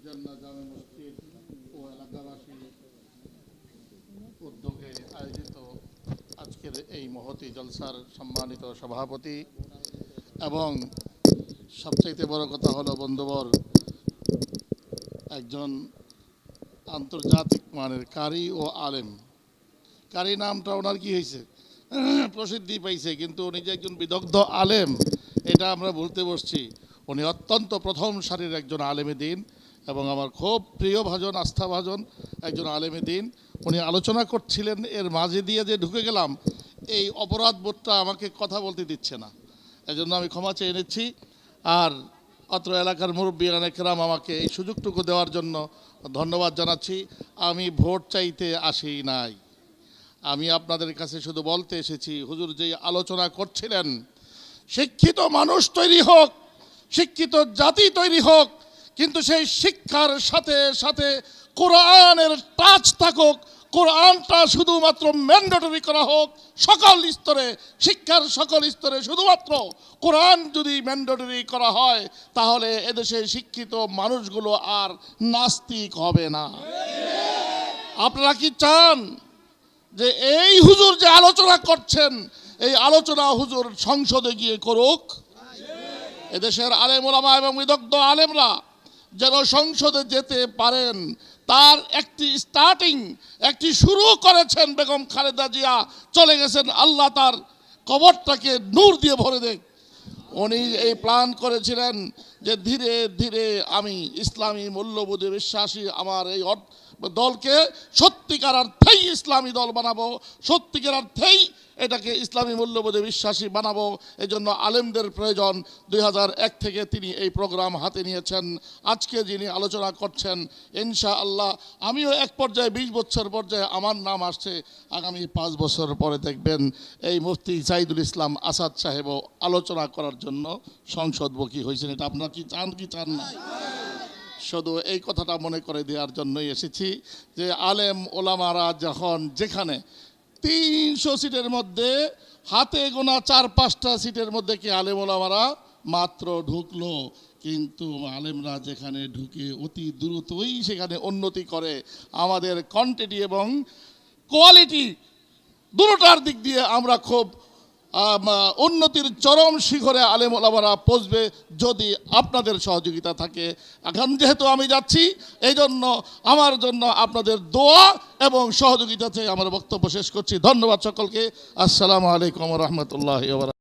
জান্নাহ জামে মসজিদ ও এলাকাবাসী উদ্যোগে আয়োজিত আজকের এই মহতী জলসার সম্মানিত সভাপতি এবং সবচাইতে বড় কথা হলো বন্ধুবর একজন আন্তর্জাতিক মানের কারি ও আলেম। কারি নামটা ওনার কি হয়েছে, প্রসিদ্ধি পাইছে, কিন্তু উনি যে একজন বিদগ্ধ আলেম এটা আমরা বলতে বসছি। উনি অত্যন্ত প্রথম সারির একজন আলেমে দিন এবং আমার খুব প্রিয় ভাজন, আস্থাভাজন একজন আলেমে দিন। উনি আলোচনা করছিলেন, এর মাঝে দিয়ে যে ঢুকে গেলাম, এই অপরাধ বোধটা আমাকে কথা বলতে দিচ্ছে না, এজন্য আমি ক্ষমা চেয়ে নিচ্ছি। আর অত্র এলাকার মুরব্বিয়ান একরাম আমাকে এই সুযোগটুকু দেওয়ার জন্য ধন্যবাদ জানাচ্ছি। আমি ভোট চাইতে আসি নাই, আমি আপনাদের কাছে শুধু বলতে এসেছি, হুজুর যেই আলোচনা করছিলেন, শিক্ষিত মানুষ তৈরি হোক, শিক্ষিত জাতি তৈরি হোক, কিন্তু সেই শিক্ষার সাথে সাথে কোরআনের টাচ থাকুক। কোরআনটা শুধুমাত্র ম্যান্ডেটরি করা হোক সকল স্তরে, শিক্ষার সকল স্তরে শুধুমাত্র কোরআন যদি ম্যান্ডেটরি করা হয়, তাহলে এদেশে শিক্ষিত মানুষগুলো আর নাস্তিক হবে না। আপনারা কি চান যে এই হুজুর যে আলোচনা করছেন, এই আলোচনা হুজুর সংসদে গিয়ে করুক? এদেশের আলেম ওলামা এবং বিদগ্ধ আলেমরা যেন সংসদে যেতে পারেন, তার একটি শুরু করেছেন বেগম খালেদা জিয়া। চলে গেছেন, আল্লাহ তার কবরটাকে নূর দিয়ে ভরে দেখ। উনি এই প্ল্যান করেছিলেন যে ধীরে ধীরে আমি ইসলামী মূল্যবোধে বিশ্বাসী আমার এই দলকে সত্যিকার অর্থেই ইসলামী দল বানাবো, সত্যিকার অর্থেই এটাকে ইসলামী মূল্যবোধে বিশ্বাসী বানাবো। এজন্য আলেমদের প্রয়োজন। 2001 থেকে তিনি এই প্রোগ্রাম হাতে নিয়েছেন। আজকে যিনি আলোচনা করছেন, ইনশাআল্লাহ আমিও এক পর্যায়ে 20 বছর পর্যায়ে আমার নাম আসছে, আগামী 5 বছর পরে দেখবেন এই মুফতি সাইদুল ইসলাম আসাদ সাহেবও আলোচনা করার জন্য সংসদমুখী হয়েছেন। এটা আপনারা কি চান কি চান না? শুধু এই কথাটা মনে করে দেওয়ার জন্যই এসেছি যে আলেম ওলামারা যখন যেখানে 300 সিটের মধ্যে হাতে গোনা 4-5টা সিটের মধ্যে কি আলেম ওলামারা মাত্র ঢুকলো, কিন্তু আলেমরা যেখানে ঢুকে অতি দ্রুতই সেখানে উন্নতি করে। আমাদের কোয়ান্টিটি এবং কোয়ালিটি দুটোটার দিক দিয়ে আমরা খুব উন্নতির চরম শিখরে আলেম ওলামারা পৌঁছবে যদি আপনাদের সহযোগিতা থাকে। এখন যেহেতু আমি যাচ্ছি, এই জন্য আমার জন্য আপনাদের দোয়া এবং সহযোগিতা চেয়ে আমার বক্তব্য শেষ করছি। ধন্যবাদ সকলকে। আসসালামু আলাইকুম ওয়া রাহমাতুল্লাহি ওয়া বারাকাতুহু।